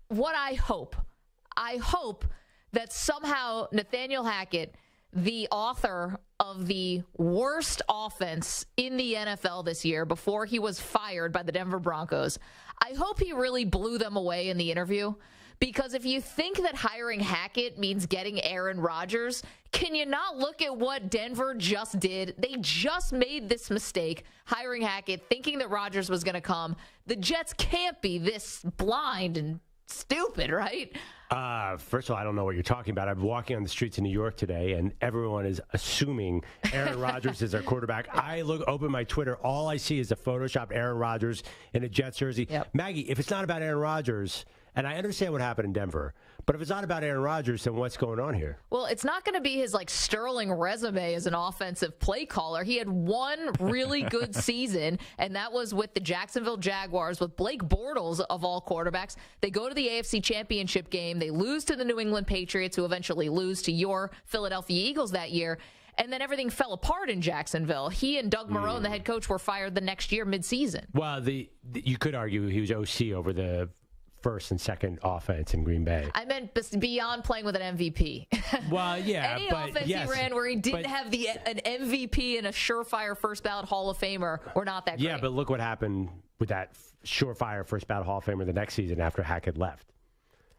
what I hope that somehow Nathaniel Hackett, the author of the worst offense in the NFL this year before he was fired by the Denver Broncos, I hope he really blew them away in the interview. Because if you think that hiring Hackett means getting Aaron Rodgers, can you not look at what Denver just did? They just made this mistake, hiring Hackett, thinking that Rodgers was going to come. The Jets can't be this blind and stupid, right? First of all, I don't know what you're talking about. I'm walking on the streets of New York today, and everyone is assuming Aaron Rodgers is their quarterback. I open my Twitter, all I see is a Photoshopped Aaron Rodgers in a Jets jersey. Yep. Maggie, if it's not about Aaron Rodgers, and I understand what happened in Denver, but if it's not about Aaron Rodgers, then what's going on here? Well, it's not going to be his sterling resume as an offensive play caller. He had one really good season, and that was with the Jacksonville Jaguars with Blake Bortles of all quarterbacks. They go to the AFC Championship game. They lose to the New England Patriots, who eventually lose to your Philadelphia Eagles that year. And then everything fell apart in Jacksonville. He and Doug Marrone, the head coach, were fired the next year midseason. Well, you could argue he was OC over the first and second offense in Green Bay. I meant beyond playing with an MVP. Well, yeah. Any offense he ran where he didn't have an MVP and a surefire first ballot Hall of Famer were not that great. Yeah, but look what happened with that surefire first ballot Hall of Famer the next season after Hackett left.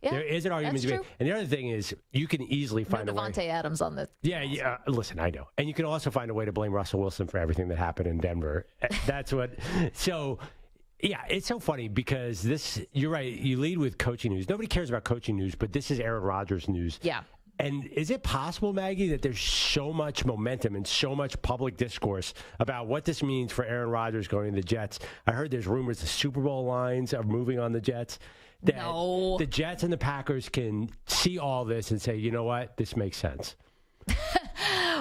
Yeah, there is an argument to be made. And the other thing is, you can easily find a way. Devontae Adams on the. Yeah. Listen, I know. And you can also find a way to blame Russell Wilson for everything that happened in Denver. That's what. So. Yeah, it's so funny because you're right, you lead with coaching news. Nobody cares about coaching news, but this is Aaron Rodgers news. Yeah. And is it possible, Maggie, that there's so much momentum and so much public discourse about what this means for Aaron Rodgers going to the Jets? I heard there's rumors the Super Bowl lines are moving on the Jets. That no. The Jets and the Packers can see all this and say, you know what, this makes sense.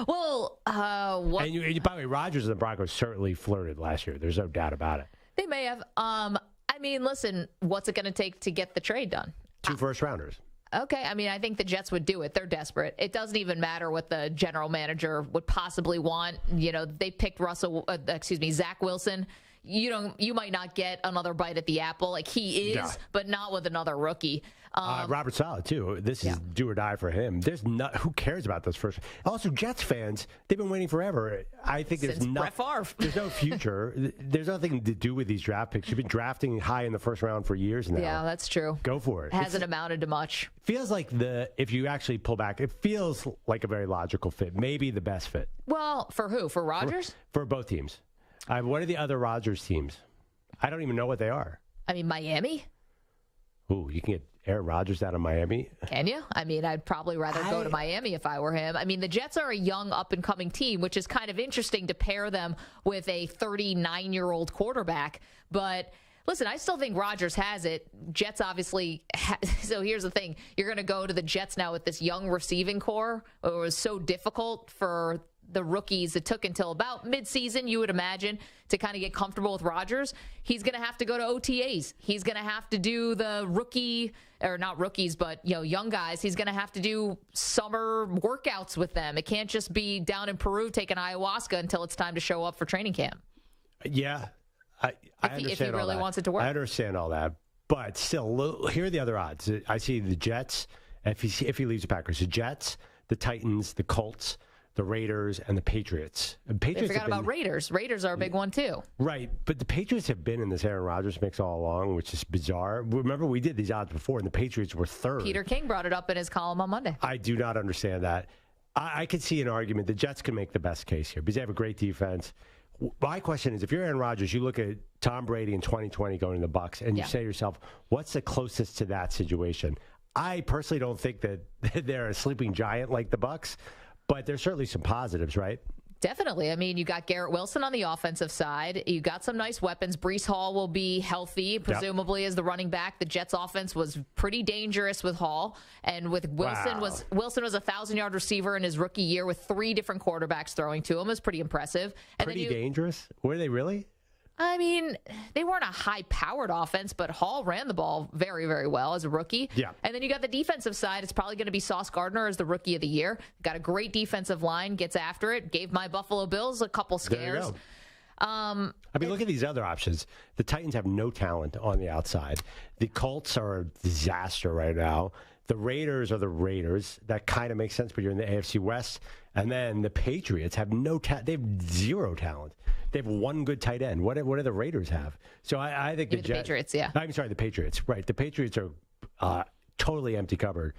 Well, what? And by the way, Rodgers and the Broncos certainly flirted last year. There's no doubt about it. They may have. I mean, listen, what's it going to take to get the trade done? 2 first-rounders. Okay. I mean, I think the Jets would do it. They're desperate. It doesn't even matter what the general manager would possibly want. You know, they picked Zach Wilson. You might not get another bite at the apple like he is, but not with another rookie. Robert Saleh too. This is do or die for him. Who cares about this first? Also, Jets fans, they've been waiting forever. I think Since Brett Favre. There's no future. There's nothing to do with these draft picks. You've been drafting high in the first round for years now. Yeah, that's true. Go for it. It hasn't amounted to much. Feels like if you actually pull back, it feels like a very logical fit. Maybe the best fit. Well, for who? For Rodgers? For both teams. What are the other Rodgers teams? I don't even know what they are. I mean, Miami? Ooh, you can get Aaron Rodgers out of Miami? Can you? I mean, I'd probably rather go to Miami if I were him. I mean, the Jets are a young, up-and-coming team, which is kind of interesting to pair them with a 39-year-old quarterback. But listen, I still think Rodgers has it. Jets obviously so here's the thing. You're going to go to the Jets now with this young receiving core. It was so difficult for the rookies. It took until about midseason, you would imagine, to kind of get comfortable with Rodgers. He's going to have to go to OTAs. He's going to have to do the rookie, or not rookies, but young guys. He's going to have to do summer workouts with them. It can't just be down in Peru taking ayahuasca until it's time to show up for training camp. Yeah, I understand if he really wants it to work. I understand all that, but still, here are the other odds. I see the Jets. If he leaves the Packers, the Jets, the Titans, the Colts, the Raiders, and the Patriots. They forgot about Raiders. Raiders are a big one, too. Right, but the Patriots have been in this Aaron Rodgers mix all along, which is bizarre. Remember, we did these odds before, and the Patriots were third. Peter King brought it up in his column on Monday. I do not understand that. I could see an argument. The Jets can make the best case here because they have a great defense. My question is, if you're Aaron Rodgers, you look at Tom Brady in 2020 going to the Bucs, and you say to yourself, what's the closest to that situation? I personally don't think that they're a sleeping giant like the Bucs. But there's certainly some positives, right? Definitely. I mean, you got Garrett Wilson on the offensive side. You got some nice weapons. Breece Hall will be healthy, presumably, as the running back. The Jets' offense was pretty dangerous with Hall. And with Wilson, Wilson was a 1,000-yard receiver in his rookie year with 3 different quarterbacks throwing to him. It was pretty impressive. And pretty dangerous? Were they really? I mean, they weren't a high-powered offense, but Hall ran the ball very, very well as a rookie. Yeah. And then you got the defensive side. It's probably going to be Sauce Gardner as the rookie of the year. Got a great defensive line, gets after it, gave my Buffalo Bills a couple scares. I mean, look at these other options. The Titans have no talent on the outside. The Colts are a disaster right now. The Raiders are the Raiders. That kind of makes sense, but you're in the AFC West. And then the Patriots have no talent. They have zero talent. They have one good tight end. What do the Raiders have? So I think the Patriots, yeah. I'm sorry, the Patriots. Right. The Patriots are totally empty cupboard.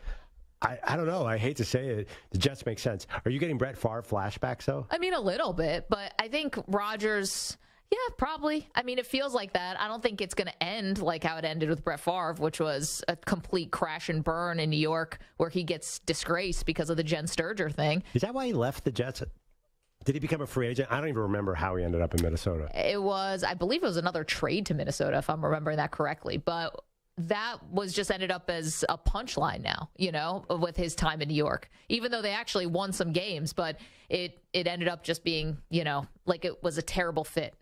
I don't know. I hate to say it. The Jets make sense. Are you getting Brett Favre flashbacks, though? I mean, a little bit, but I think Rodgers, yeah, probably. I mean, it feels like that. I don't think it's going to end like how it ended with Brett Favre, which was a complete crash and burn in New York where he gets disgraced because of the Jen Sturger thing. Is that why he left the Jets? Did he become a free agent? I don't even remember how he ended up in Minnesota. I believe it was another trade to Minnesota, if I'm remembering that correctly. But that was just ended up as a punchline now, with his time in New York, even though they actually won some games, but it ended up just being, like it was a terrible fit.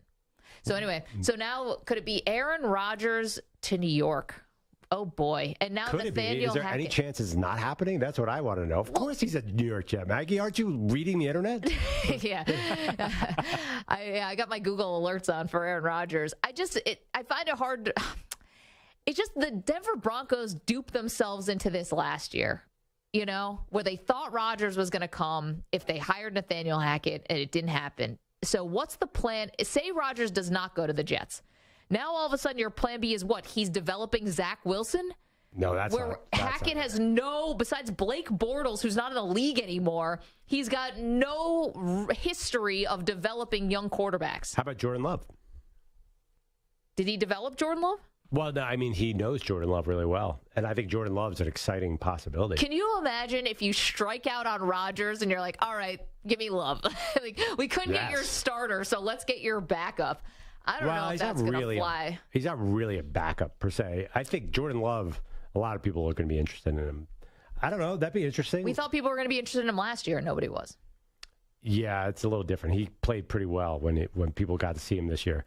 So anyway, so now could it be Aaron Rodgers to New York? Oh boy. And now could Nathaniel it be? Is there Hackett. any chance it's not happening? That's what I want to know. Of course he's a New York Jet. Maggie, aren't you reading the internet? Yeah. I got my Google alerts on for Aaron Rodgers. I find it hard to... It's just the Denver Broncos duped themselves into this last year, where they thought Rodgers was going to come if they hired Nathaniel Hackett, and it didn't happen. So what's the plan? Say Rodgers does not go to the Jets. Now all of a sudden your plan B is what? He's developing Zach Wilson? No, that's where Hackett has besides Blake Bortles, who's not in the league anymore, he's got no history of developing young quarterbacks. How about Jordan Love? Did he develop Jordan Love? Well, no, I mean, he knows Jordan Love really well, and I think Jordan Love's an exciting possibility. Can you imagine if you strike out on Rodgers and you're like, all right, give me Love. Like, we couldn't get your starter, so let's get your backup. I don't know if that's going to fly. He's not really a backup, per se. I think Jordan Love, a lot of people are going to be interested in him. I don't know. That'd be interesting. We thought people were going to be interested in him last year, and nobody was. Yeah, it's a little different. He played pretty well when people got to see him this year.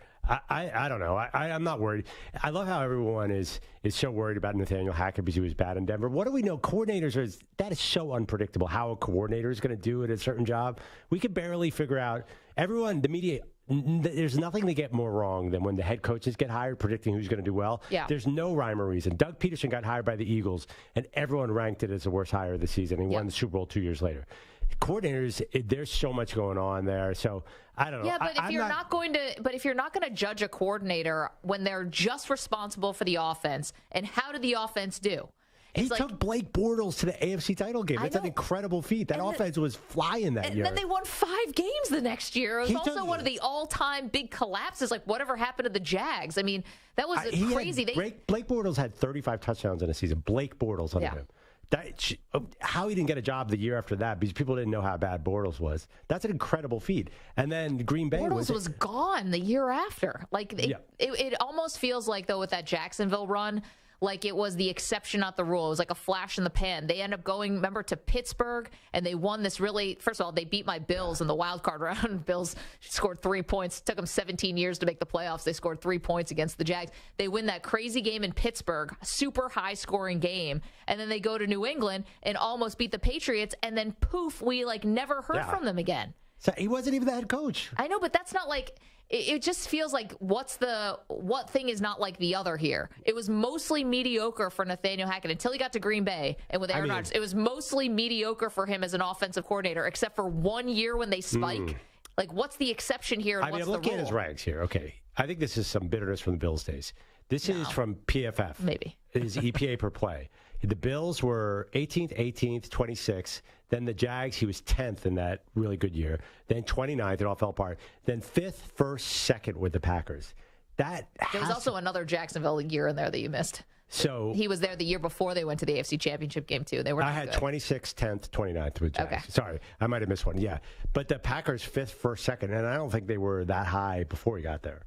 I don't know. I'm not worried. I love how everyone is so worried about Nathaniel Hackett because he was bad in Denver. What do we know? Coordinators that is so unpredictable how a coordinator is going to do at a certain job. We could barely figure out. Everyone, the media, there's nothing they get more wrong than when the head coaches get hired predicting who's going to do well. Yeah. There's no rhyme or reason. Doug Peterson got hired by the Eagles, and everyone ranked it as the worst hire of the season. He won the Super Bowl 2 years later. Coordinators, there's so much going on there. So I don't know. Yeah, but if you're not going to judge a coordinator when they're just responsible for the offense, and how did the offense do? He took Blake Bortles to the AFC title game. That's an incredible feat. That offense was flying that year. And then they won 5 games the next year. It was also one of the all-time big collapses, like whatever happened to the Jags. I mean, that was crazy. Blake Bortles had 35 touchdowns in a season. Blake Bortles under him. How he didn't get a job the year after that because people didn't know how bad Bortles was. That's an incredible feat. And then Green Bay was gone the year after. Like it almost feels like, though, with that Jacksonville run, like it was the exception, not the rule. It was like a flash in the pan. They end up going, remember, to Pittsburgh, and they won this really, first of all, they beat my Bills in the wild card round. Bills scored 3 points. It took them 17 years to make the playoffs. They scored 3 points against the Jags. They win that crazy game in Pittsburgh, super high-scoring game, and then they go to New England and almost beat the Patriots, and then poof, we never heard from them again. So he wasn't even the head coach. I know, but that's not like... It just feels like what thing is not like the other here? It was mostly mediocre for Nathaniel Hackett until he got to Green Bay, and with Aaron Rodgers, it was mostly mediocre for him as an offensive coordinator, except for 1 year when they spike. Like, what's the exception here? And what's the rule? I'm looking at his ranks here. Okay, I think this is some bitterness from the Bills days. This is from PFF. Maybe. His EPA per play. The Bills were 18th, 26th. Then the Jags, he was 10th in that really good year. Then 29th, it all fell apart. Then 5th, 1st, 2nd with the Packers. There was also another Jacksonville year in there that you missed. So he was there the year before they went to the AFC Championship game, too. I had 26th, 10th, 29th with Jags. Okay. Sorry, I might have missed one. Yeah. But the Packers 5th, 1st, 2nd, and I don't think they were that high before he got there.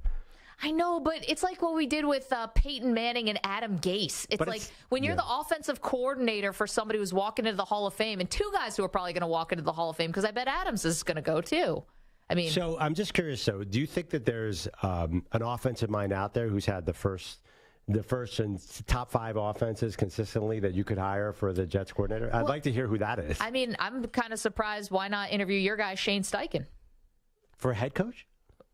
I know, but it's like what we did with Peyton Manning and Adam Gase. It's when you're the offensive coordinator for somebody who's walking into the Hall of Fame, and 2 guys who are probably going to walk into the Hall of Fame, because I bet Adams is going to go too. I mean, so I'm just curious. So, do you think that there's an offensive mind out there who's had the first and top 5 offenses consistently that you could hire for the Jets coordinator? I'd like to hear who that is. I mean, I'm kind of surprised. Why not interview your guy Shane Steichen for a head coach?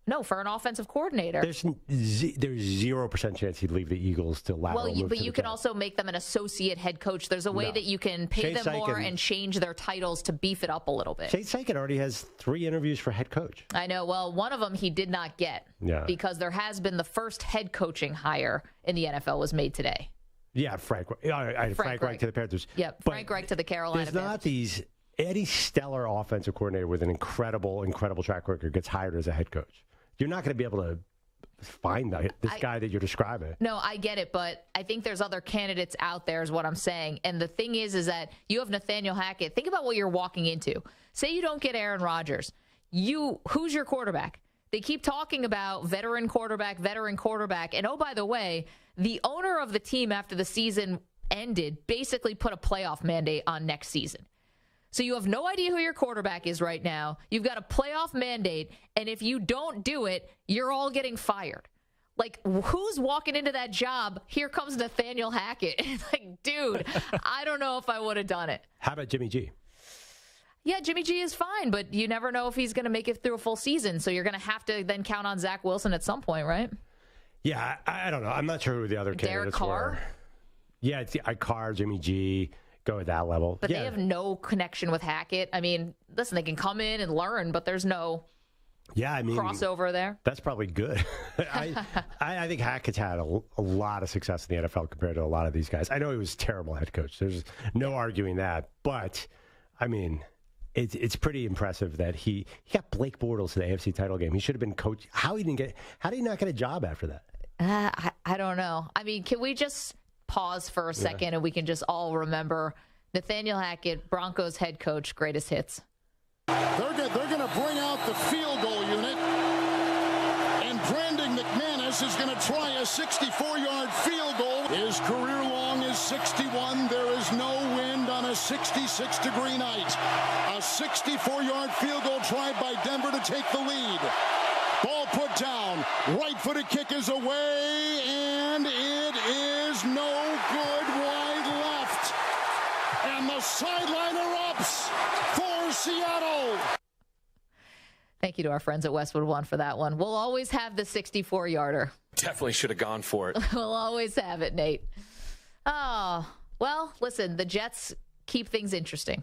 No, for an offensive coordinator. There's 0% chance he'd leave the Eagles to lateral move. Well, but you can also make them an associate head coach. There's a way that you can pay them more and change their titles to beef it up a little bit. Shane Steichen already has 3 interviews for head coach. I know. Well, one of them he did not get because there has been the first head coaching hire in the NFL was made today. Yeah, Frank Reich to the Panthers. Yep, Frank Reich to the Carolina Panthers. There's not any stellar offensive coordinator with an incredible track record gets hired as a head coach. You're not going to be able to find this guy that you're describing. No, I get it, but I think there's other candidates out there is what I'm saying. And the thing is that you have Nathaniel Hackett. Think about what you're walking into. Say you don't get Aaron Rodgers. Who's your quarterback? They keep talking about veteran quarterback. And oh, by the way, the owner of the team after the season ended basically put a playoff mandate on next season. So you have no idea who your quarterback is right now. You've got a playoff mandate, and if you don't do it, you're all getting fired. Like, who's walking into that job? Here comes Nathaniel Hackett. It's like, dude, I don't know if I would have done it. How about Jimmy G? Yeah, Jimmy G is fine, but you never know if he's going to make it through a full season. So you're going to have to then count on Zach Wilson at some point, right? Yeah, I don't know. I'm not sure who the other candidates were. Yeah, it's Carr, Jimmy G. Go at that level. But they have no connection with Hackett. I mean, listen, they can come in and learn, but there's no crossover there. That's probably good. I think Hackett's had a lot of success in the NFL compared to a lot of these guys. I know he was a terrible head coach. There's no arguing that. But, I mean, it's pretty impressive that he got Blake Bortles to the AFC title game. He should have been coach. How did he not get a job after that? I don't know. I mean, can we just pause for a second and we can just all remember Nathaniel Hackett, Broncos head coach, greatest hits. They're going to bring out the field goal unit, and Brandon McManus is going to try a 64-yard field goal. His career long is 61. There is no wind on a 66-degree night. A 64-yard field goal tried by Denver to take the lead. Ball put down. Right-footed kick is away, and it is no good wide left. And the sideline erupts for Seattle. Thank you to our friends at Westwood One for that one. We'll always have the 64-yarder. Definitely should have gone for it. We'll always have it, Nate. Oh, well, listen, the Jets keep things interesting.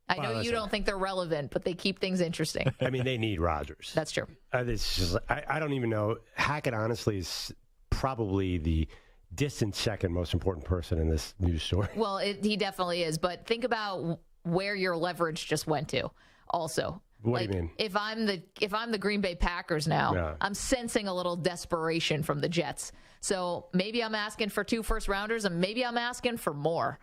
I know you don't think they're relevant, but they keep things interesting. I mean, they need Rodgers. That's true. I don't even know. Hackett, honestly, is probably the distant second most important person in this news story. Well, he definitely is. But think about where your leverage just went to also. What do you mean? If I'm the Green Bay Packers now, I'm sensing a little desperation from the Jets. So maybe I'm asking for 2 first-rounders, and maybe I'm asking for more.